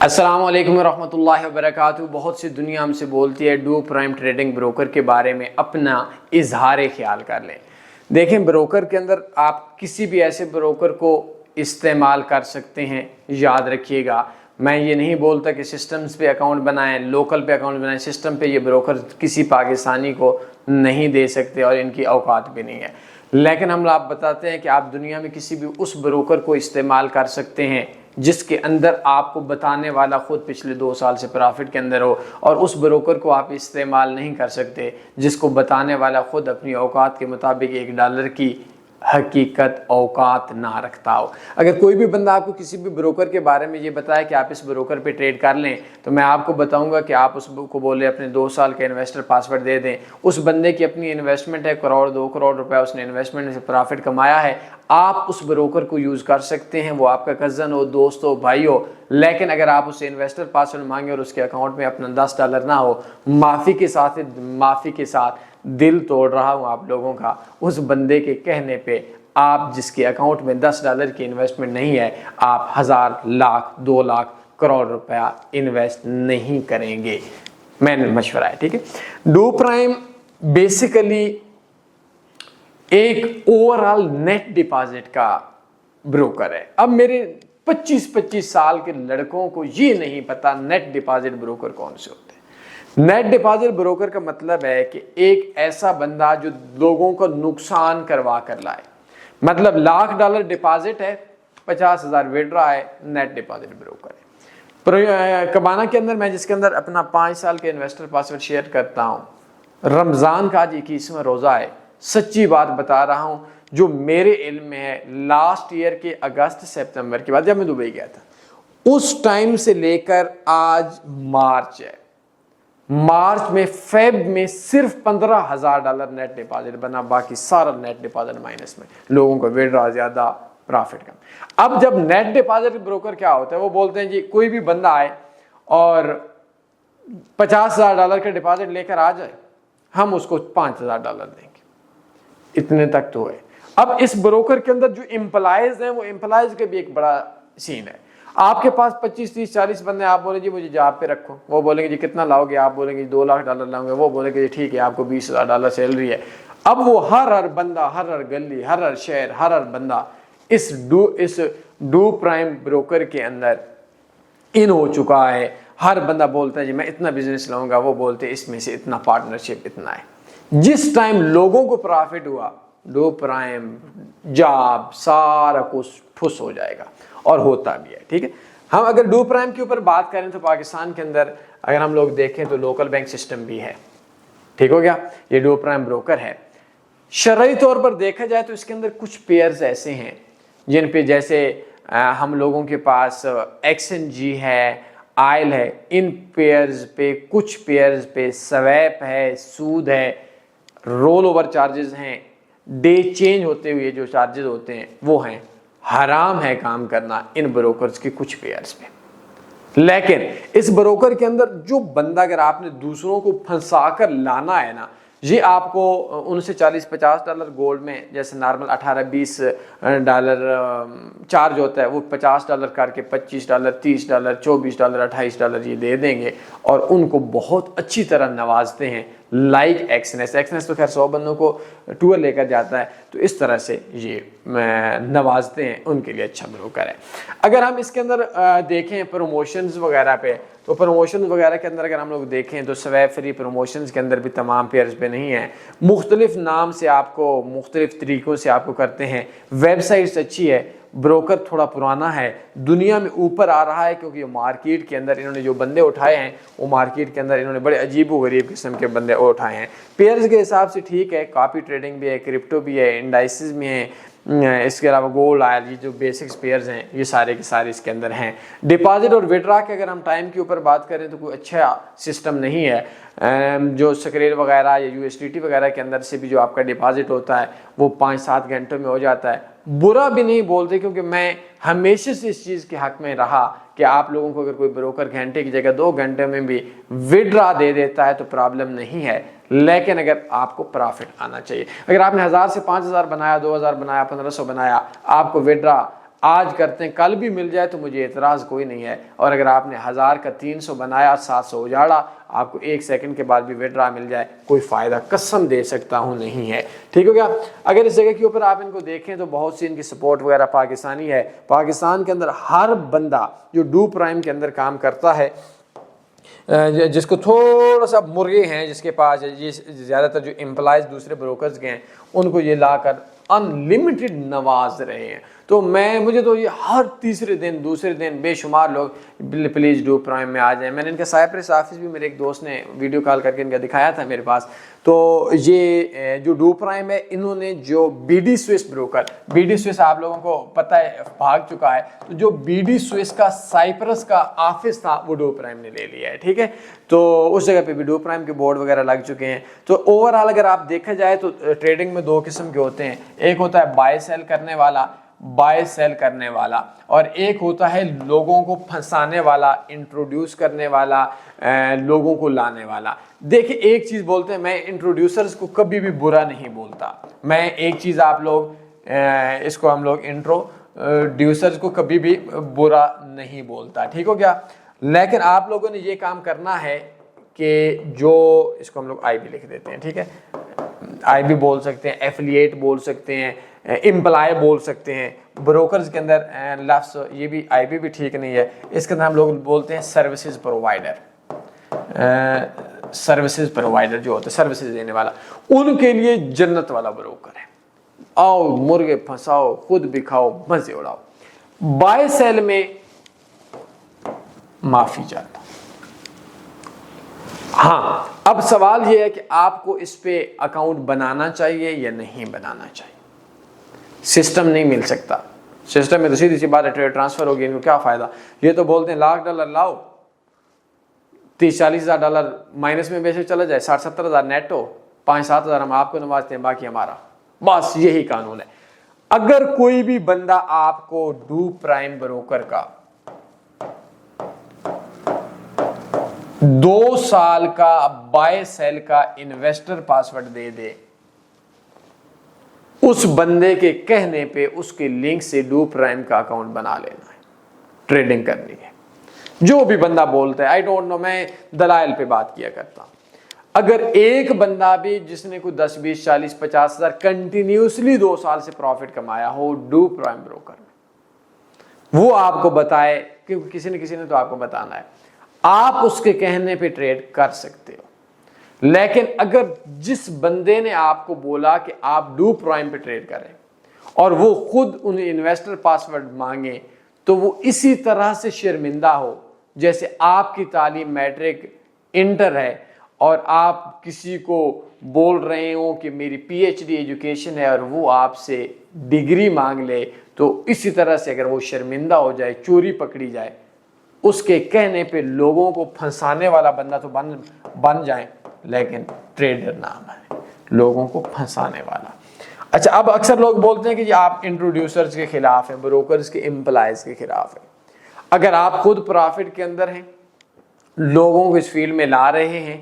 السلام علیکم ورحمۃ اللہ وبرکاتہ۔ بہت سی دنیا ہم سے بولتی ہے ڈو پرائم ٹریڈنگ بروکر کے بارے میں اپنا اظہار خیال کر لیں۔ دیکھیں، بروکر کے اندر آپ کسی بھی ایسے بروکر کو استعمال کر سکتے ہیں۔ یاد رکھیے گا، میں یہ نہیں بولتا کہ سسٹمز پہ اکاؤنٹ بنائیں، لوکل پہ اکاؤنٹ بنائیں۔ سسٹم پہ یہ بروکر کسی پاکستانی کو نہیں دے سکتے اور ان کی اوقات بھی نہیں ہے، لیکن ہم آپ بتاتے ہیں کہ آپ دنیا میں کسی بھی اس بروکر کو استعمال کر سکتے ہیں جس کے اندر آپ کو بتانے والا خود پچھلے 2 سال سے پرافٹ کے اندر ہو، اور اس بروکر کو آپ استعمال نہیں کر سکتے جس کو بتانے والا خود اپنی اوقات کے مطابق $1 کی حقیقت اوقات نہ رکھتا ہو۔ اگر کوئی بھی بندہ آپ کو کسی بھی بروکر کے بارے میں یہ بتائے کہ آپ اس بروکر پہ ٹریڈ کر لیں، تو میں آپ کو بتاؤں گا کہ آپ اس کو بولے اپنے 2 سال کا انویسٹر پاسورڈ دے دیں۔ اس بندے کی اپنی انویسٹمنٹ ہے 1 کروڑ 2 کروڑ روپے، اس نے انویسٹمنٹ سے پرافٹ کمایا ہے۔ آپ اس بروکر کو یوز کر سکتے ہیں، وہ آپ کا کزن ہو، دوست ہو، بھائی ہو، لیکن اگر آپ اسے انویسٹر پاسورڈ مانگے اور اس کے اکاؤنٹ میں اپنا $10 نہ ہو، معافی کے ساتھ دل توڑ رہا ہوں آپ لوگوں کا، اس بندے کے کہنے پہ آپ جس کے اکاؤنٹ میں $10 کی انویسٹمنٹ نہیں ہے، آپ 1000 لاکھ 2 لاکھ کروڑ روپیہ انویسٹ نہیں کریں گے۔ میں نے مشورہ ہے، ٹھیک ہے۔ ڈو پرائم بیسیکلی ایک اوورال نیٹ ڈپازٹ کا بروکر ہے۔ اب میرے 25 سال کے لڑکوں کو یہ نہیں پتا نیٹ ڈپازٹ بروکر کون سے ہوتے ہیں۔ نیٹ ڈپازٹ بروکر کا مطلب ہے کہ ایک ایسا بندہ جو لوگوں کو نقصان کروا کر لائے، مطلب $1,00,000 ڈپازٹ ہے، 50,000 وڈرا ہے، نیٹ ڈپازٹ بروکر ہے۔ کبانا کے اندر میں جس کے اندر اپنا 5 سال کے انویسٹر پاسورڈ شیئر کرتا ہوں، رمضان کا آج 21واں روزہ ہے، سچی بات بتا رہا ہوں جو میرے علم میں ہے، لاسٹ ایئر کے اگست سپتمبر کے بعد جب میں دبئی گیا تھا، اس ٹائم سے لے کر آج مارچ ہے، مارچ میں فیب میں صرف $15,000 نیٹ ڈپازٹ بنا، باقی سارا نیٹ ڈپازٹ مائنس میں، لوگوں کو وڈرا زیادہ، پرافٹ کم۔ اب جب نیٹ ڈپازٹ بروکر کیا ہوتا ہے، وہ بولتے ہیں جی کوئی بھی بندہ آئے اور $50,000 کا ڈپازٹ لے کر آ جائے، ہم اس کو $5,000 دیں گے۔ اتنے تک تو ہے۔ اب اس بروکر کے اندر جو امپلائیز ہیں، وہ امپلائیز کا بھی ایک بڑا سین ہے۔ آپ کے پاس 25 30 40 بندے، آپ بولیں جی مجھے جاب پہ رکھو، وہ بولیں گے جی کتنا لاؤ گے، آپ بولیں گے $2 لاکھ لاؤں گے، وہ بولیں گے جی ٹھیک ہے آپ کو $20,000 سیلری ہے۔ اب وہ ہر بندہ، ہر گلی، ہر شہر، ہر بندہ اس ڈو پرائم بروکر کے اندر ان ہو چکا ہے۔ ہر بندہ بولتا ہے جی میں اتنا بزنس لاؤں گا، وہ بولتے ہیں اس میں سے اتنا پارٹنرشپ اتنا ہے۔ جس ٹائم لوگوں کو پرافٹ ہوا، ڈو پرائم جاب سارا کچھ ٹھس ہو جائے گا، اور ہوتا بھی ہے، ٹھیک ہے۔ ہم اگر ڈو پرائم کے اوپر بات کریں تو پاکستان کے اندر اگر ہم لوگ دیکھیں تو لوکل بینک سسٹم بھی ہے، ٹھیک ہو گیا، یہ ڈو پرائم بروکر ہے۔ شرعی طور پر دیکھا جائے تو اس کے اندر کچھ پیئرز ایسے ہیں جن پہ جیسے ہم لوگوں کے پاس ایکس این جی ہے، آئل ہے، ان پیئرز پہ، کچھ پیئرز پہ سویپ ہے، سود ہے، رول اوور چارجز ہیں، ڈے چینج ہوتے ہوئے جو چارجز ہوتے ہیں وہ ہیں۔ حرام ہے کام کرنا ان بروکرز کے کچھ پیئرز پہ، لیکن اس بروکر کے اندر جو بندہ، اگر آپ نے دوسروں کو پھنسا کر لانا ہے نا، یہ آپ کو ان سے $40-50 گولڈ میں جیسے نارمل $18-20 چارج ہوتا ہے، وہ $50 کر کے $25 $30 $24 $28 یہ دے دیں گے، اور ان کو بہت اچھی طرح نوازتے ہیں، لائک ایکسنس تو خیر 100 بندوں کو ٹور لے کر جاتا ہے، تو اس طرح سے یہ نوازتے ہیں، ان کے لیے اچھا بروکر ہے۔ اگر ہم اس کے اندر دیکھیں پروموشنز وغیرہ پہ، تو پروموشنز وغیرہ کے اندر اگر ہم لوگ دیکھیں تو سویپ فری پروموشنز کے اندر بھی تمام پیئرز پہ نہیں ہیں، مختلف نام سے آپ کو، مختلف طریقوں سے آپ کو کرتے ہیں۔ ویب سائٹس اچھی ہے، بروکر تھوڑا پرانا ہے، دنیا میں اوپر آ رہا ہے، کیونکہ مارکیٹ کے اندر انہوں نے جو بندے اٹھائے ہیں، وہ مارکیٹ کے اندر انہوں نے بڑے عجیب و غریب قسم کے بندے اٹھائے ہیں۔ پیئرز کے حساب سے ٹھیک ہے، کاپی ٹریڈنگ بھی ہے، کرپٹو بھی ہے، انڈائسز بھی ہیں، اس کے علاوہ گولڈ آئل، یہ جو بیسکس پیئرز ہیں یہ سارے کے سارے اس کے اندر ہیں۔ ڈپازٹ اور وڈرا کے اگر ہم ٹائم کے اوپر بات کریں تو کوئی اچھا سسٹم نہیں ہے۔ جو سکریر وغیرہ یا USDT وغیرہ کے اندر سے بھی جو آپ کا ڈپازٹ ہوتا ہے وہ 5-7 گھنٹوں میں ہو جاتا ہے۔ برا بھی نہیں بولتے، کیونکہ میں ہمیشہ سے اس چیز کے حق میں رہا کہ آپ لوگوں کو اگر کوئی بروکر گھنٹے کی جگہ 2 گھنٹے میں بھی وڈرا دے دیتا ہے تو پرابلم نہیں ہے، لیکن اگر آپ کو پرافٹ آنا چاہیے۔ اگر آپ نے 1000 سے 5000 بنایا، 2000 بنایا، 1500 بنایا، آپ کو وڈرا آج کرتے ہیں کل بھی مل جائے تو مجھے اعتراض کوئی نہیں ہے، اور اگر آپ نے 1000 کا 300 بنایا 700 اجاڑا، آپ کو 1 سیکنڈ کے بعد بھی وڈرا مل جائے، کوئی فائدہ قسم دے سکتا ہوں نہیں ہے، ٹھیک ہو گیا۔ اگر اس جگہ کے اوپر آپ ان کو دیکھیں تو بہت سی ان کی سپورٹ وغیرہ پاکستانی ہے، پاکستان کے اندر ہر بندہ جو ڈو پرائم کے اندر کام کرتا ہے، جس کو تھوڑا سا مرغے ہیں، جس کے پاس یہ زیادہ تر جو امپلائز دوسرے بروکرز کے ہیں، ان کو یہ لا کر انلمیٹڈ نواز رہے ہیں۔ تو مجھے تو یہ ہر تیسرے دن دوسرے دن بے شمار لوگ پلیز ڈو پرائم میں آ جائیں۔ میں نے ان کا سائپرس آفس بھی میرے ایک دوست نے ویڈیو کال کر کے ان کا دکھایا تھا میرے پاس۔ تو یہ جو ڈو پرائم ہے، انہوں نے جو B D Swiss broker, B D Swiss آپ لوگوں کو پتہ ہے بھاگ چکا ہے، تو جو بی ڈی سوئس کا سائپرس کا آفس تھا وہ ڈو پرائم نے لے لیا ہے، ٹھیک ہے۔ تو اس جگہ پہ بھی ڈو پرائم کے بورڈ وغیرہ لگ چکے ہیں۔ تو اوورآل اگر آپ دیکھا جائے تو ٹریڈنگ میں 2 قسم کے ہوتے ہیں، ایک ہوتا ہے بائی سیل کرنے والا، اور ایک ہوتا ہے لوگوں کو پھنسانے والا، انٹروڈیوس کرنے والا، لوگوں کو لانے والا۔ دیکھیں ایک چیز بولتے ہیں، میں انٹروڈیوسرز کو کبھی بھی برا نہیں بولتا، میں ایک چیز آپ لوگ اس کو ہم لوگ انٹروڈیوسرز کو کبھی بھی برا نہیں بولتا، ٹھیک ہو گیا۔ لیکن آپ لوگوں نے یہ کام کرنا ہے کہ جو اس کو ہم لوگ آئی بھی لکھ دیتے ہیں، ٹھیک ہے، آئی بھی بول سکتے ہیں، ایفیلیٹ بول سکتے ہیں، امپلائی بول سکتے ہیں۔ بروکرز کے اندر لفظ یہ بھی آئی بھی ٹھیک نہیں ہے، اس کے اندر ہم لوگ بولتے ہیں سروسز پرووائڈر، سروسز پرووائڈر جو ہوتے ہیں سروسز دینے والا، ان کے لیے جنت والا بروکر ہے۔ آؤ مرغے پھنساؤ، خود بھی کھاؤ، مزے اڑاؤ۔ بائی سیل میں معافی چاہتا ہوں۔ ہاں اب سوال یہ ہے کہ آپ کو اس پہ اکاؤنٹ بنانا چاہیے یا نہیں بنانا چاہیے۔ سسٹم نہیں مل سکتا، سسٹم میں تو سیدھی سی بات ہے ٹریڈ ٹرانسفر ہوگی، ان کو کیا فائدہ۔ یہ تو بولتے ہیں $1,00,000 لاؤ، 30-40 ہزار ڈالر مائنس میں بیچے چلا جائے، 60-70 ہزار نیٹ ہو، 5-7 ہزار ہم آپ کو نوازتے ہیں، باقی ہمارا، بس یہی قانون ہے۔ اگر کوئی بھی بندہ آپ کو ڈو پرائم بروکر کا 2 سال کا بائی سیل کا انویسٹر پاسورڈ دے دے، اس بندے کے کہنے پہ اس کے لنک سے ڈو پرائم کا اکاؤنٹ بنا لینا ہے، ٹریڈنگ کرنی ہے۔ جو بھی بندہ بولتا ہے، آئی ڈونٹ نو، میں دلائل پہ بات کیا کرتا ہوں۔ اگر ایک بندہ بھی جس نے کوئی 10 20 40 50 ہزار کنٹینیوسلی 2 سال سے پروفٹ کمایا ہو ڈو پرائم بروکر میں، وہ آپ کو بتائے، کیونکہ کسی نے تو آپ کو بتانا ہے، آپ اس کے کہنے پہ ٹریڈ کر سکتے ہو۔ لیکن اگر جس بندے نے آپ کو بولا کہ آپ ڈو پرائم پہ ٹریڈ کریں اور وہ خود انہیں انویسٹر پاسورڈ مانگے، تو وہ اسی طرح سے شرمندہ ہو جیسے آپ کی تعلیم میٹرک انٹر ہے اور آپ کسی کو بول رہے ہو کہ میری پی ایچ ڈی ایجوکیشن ہے اور وہ آپ سے ڈگری مانگ لے، تو اسی طرح سے اگر وہ شرمندہ ہو جائے، چوری پکڑی جائے، اس کے کہنے پہ لوگوں کو پھنسانے والا بندہ تو بن جائے، لیکن ٹریڈر نام ہے، لوگوں کو پھنسانے والا۔ اچھا اب اکثر لوگ بولتے ہیں کہ آپ انٹروڈیوسرز کے خلاف ہیں، بروکرز کے امپلائز کے خلاف ہیں۔ اگر آپ خود پرافٹ کے اندر ہیں، لوگوں کو اس فیلڈ میں لا رہے ہیں،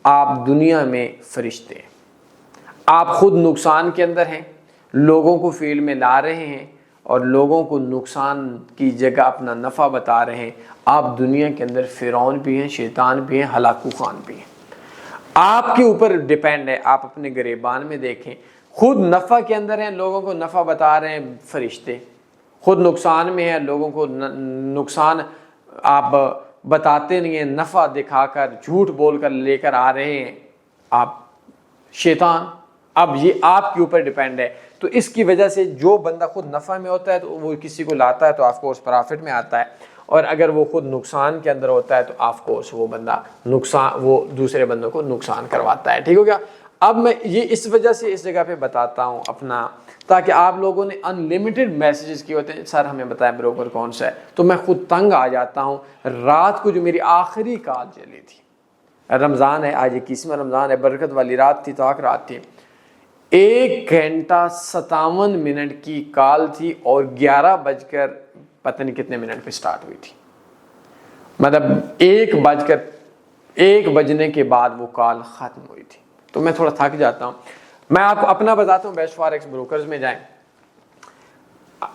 آپ دنیا میں فرشتے ہیں۔ آپ خود نقصان کے اندر ہیں، لوگوں کو فیلڈ میں لا رہے ہیں اور لوگوں کو نقصان کی جگہ اپنا نفع بتا رہے ہیں، آپ دنیا کے اندر فرعون بھی ہیں، شیطان بھی ہیں، ہلاکو خان بھی ہیں۔ آپ کے اوپر ڈیپینڈ ہے، آپ اپنے گریبان میں دیکھیں، خود نفع کے اندر ہیں، لوگوں کو نفع بتا رہے ہیں فرشتے، خود نقصان میں ہیں، لوگوں کو نقصان آپ بتاتے نہیں ہیں، نفع دکھا کر جھوٹ بول کر لے کر آ رہے ہیں، آپ شیطان۔ اب یہ آپ کے اوپر ڈیپینڈ ہے۔ تو اس کی وجہ سے جو بندہ خود نفع میں ہوتا ہے تو وہ کسی کو لاتا ہے تو آف کورس پرافٹ میں آتا ہے، اور اگر وہ خود نقصان کے اندر ہوتا ہے تو آف کورس وہ بندہ وہ دوسرے بندوں کو نقصان کرواتا ہے، ٹھیک ہو گیا۔ اب میں یہ اس وجہ سے اس جگہ پہ بتاتا ہوں اپنا، تاکہ آپ لوگوں نے انلمیٹڈ میسیجز کیے ہوتے ہیں، سر ہمیں بتائیں بروکر کون سا ہے، تو میں خود تنگ آ جاتا ہوں۔ رات کو جو میری آخری کال چلی تھی، رمضان ہے آج، 21واں رمضان ہے، برکت والی رات تھی، توک رات تھی، 1 گھنٹہ 57 منٹ کی کال تھی اور 11 بج کر پتہ نہیں کتنے منٹ پہ سٹارٹ ہوئی تھی، مطلب 1 بجنے کے بعد وہ کال ختم ہوئی تھی۔ تو میں تھوڑا تھک جاتا ہوں۔ میں آپ کو اپنا بتاتا ہوں، بیسٹ فاریکس بروکرز میں جائیں،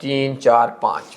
3 4 5,